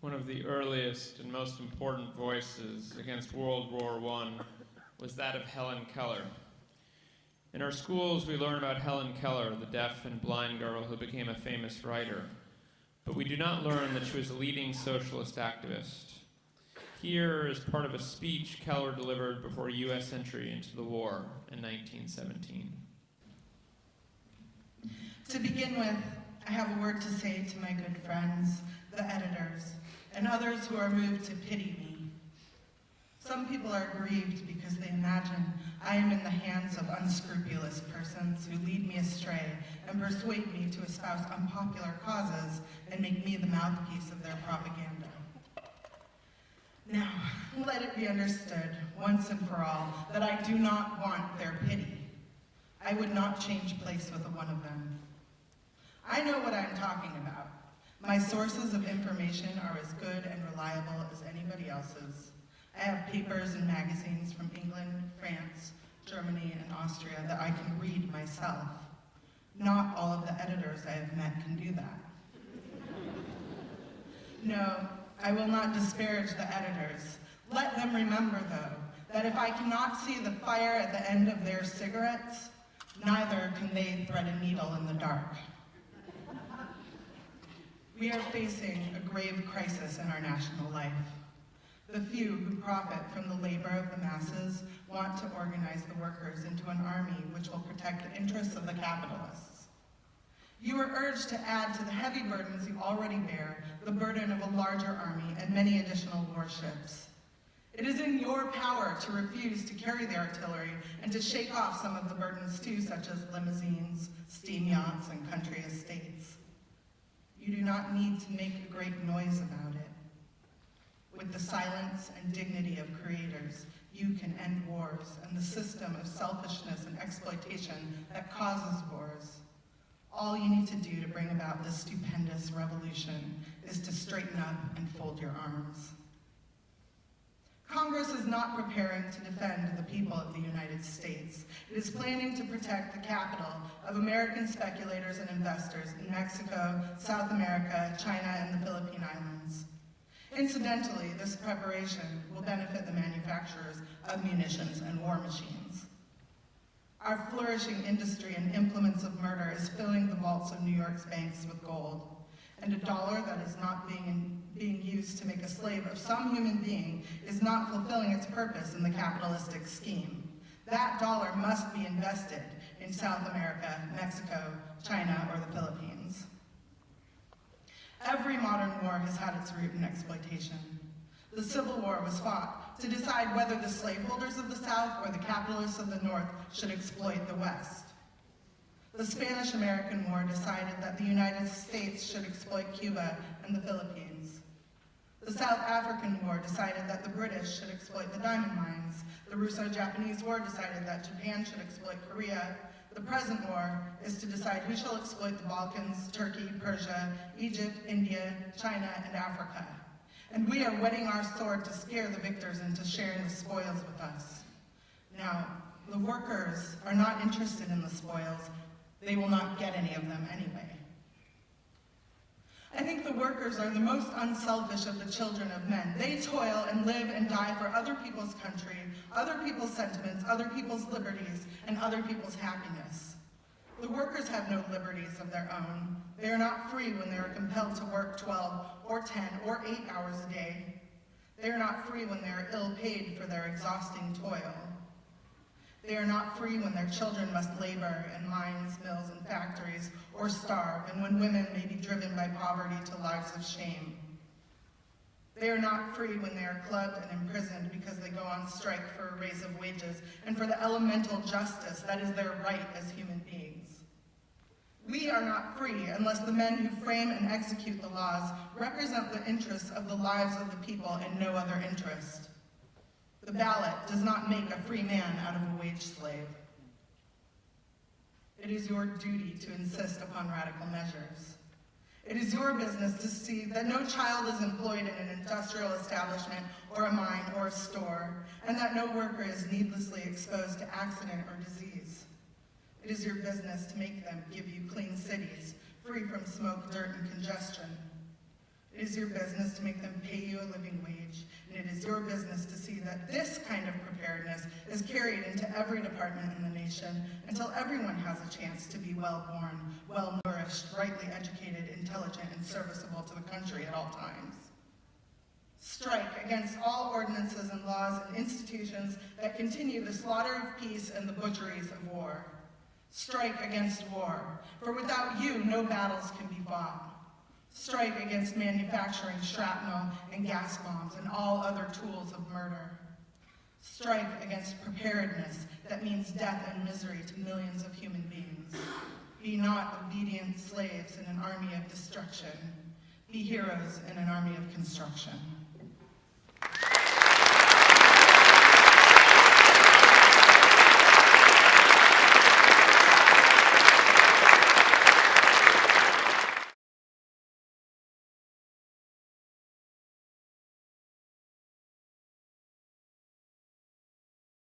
One of the earliest and most important voices against World War I was that of Helen Keller. In our schools, we learn about Helen Keller, the deaf and blind girl who became a famous writer, but we do not learn that she was a leading socialist activist. Here is part of a speech Keller delivered before U.S. entry into the war in 1917. To begin with, I have a word to say to my good friends, the editors, and others who are moved to pity me. Some people are grieved because they imagine I am in the hands of unscrupulous persons who lead me astray and persuade me to espouse unpopular causes and make me the mouthpiece of their propaganda. Now, let it be understood once and for all that I do not want their pity. I would not change place with one of them. I know what I'm talking about. My sources of information are as good and reliable as anybody else's. I have papers and magazines from England, France, Germany, and Austria that I can read myself. Not all of the editors I have met can do that. No, I will not disparage the editors. Let them remember, though, that if I cannot see the fire at the end of their cigarettes, neither can they thread a needle in the dark. We are facing a grave crisis in our national life. The few who profit from the labor of the masses want to organize the workers into an army which will protect the interests of the capitalists. You are urged to add to the heavy burdens you already bear the burden of a larger army and many additional warships. It is in your power to refuse to carry the artillery and to shake off some of the burdens too, such as limousines, steam yachts, and country estates. You do not need to make a great noise about it. With the silence and dignity of creators, you can end wars and the system of selfishness and exploitation that causes wars. All you need to do to bring about this stupendous revolution is to straighten up and fold your arms. Congress is not preparing to defend the people of the United States. It is planning to protect the capital of American speculators and investors in Mexico, South America, China, and the Philippine Islands. Incidentally, this preparation will benefit the manufacturers of munitions and war machines. Our flourishing industry in implements of murder is filling the vaults of New York's banks with gold, and a dollar that is not being used to make a slave of some human being is not fulfilling its purpose in the capitalistic scheme. That dollar must be invested in South America, Mexico, China, or the Philippines. Every modern war has had its root in exploitation. The Civil War was fought to decide whether the slaveholders of the South or the capitalists of the North should exploit the West. The Spanish-American War decided that the United States should exploit Cuba and the Philippines. The South African War decided that the British should exploit the diamond mines. The Russo-Japanese War decided that Japan should exploit Korea. The present war is to decide who shall exploit the Balkans, Turkey, Persia, Egypt, India, China, and Africa. And we are whetting our sword to scare the victors into sharing the spoils with us. Now, the workers are not interested in the spoils. They will not get any of them anyway. I think the workers are the most unselfish of the children of men. They toil and live and die for other people's country, other people's sentiments, other people's liberties, and other people's happiness. The workers have no liberties of their own. They are not free when they are compelled to work 12 or 10 or 8 hours a day. They are not free when they are ill paid for their exhausting toil. They are not free when their children must labor in mines, mills, and factories, or starve, and when women may be driven by poverty to lives of shame. They are not free when they are clubbed and imprisoned because they go on strike for a raise of wages and for the elemental justice that is their right as human beings. We are not free unless the men who frame and execute the laws represent the interests of the lives of the people and no other interest. The ballot does not make a free man out of a wage slave. It is your duty to insist upon radical measures. It is your business to see that no child is employed in an industrial establishment or a mine or a store, and that no worker is needlessly exposed to accident or disease. It is your business to make them give you clean cities, free from smoke, dirt, and congestion. It is your business to make them pay you a living wage, and it is your business to see that this kind of preparedness is carried into every department in the nation until everyone has a chance to be well-born, well-nourished, rightly educated, intelligent, and serviceable to the country at all times. Strike against all ordinances and laws and institutions that continue the slaughter of peace and the butcheries of war. Strike against war, for without you, no battles can be fought. Strike against manufacturing shrapnel and gas bombs and all other tools of murder. Strike against preparedness that means death and misery to millions of human beings. Be not obedient slaves in an army of destruction. Be heroes in an army of construction.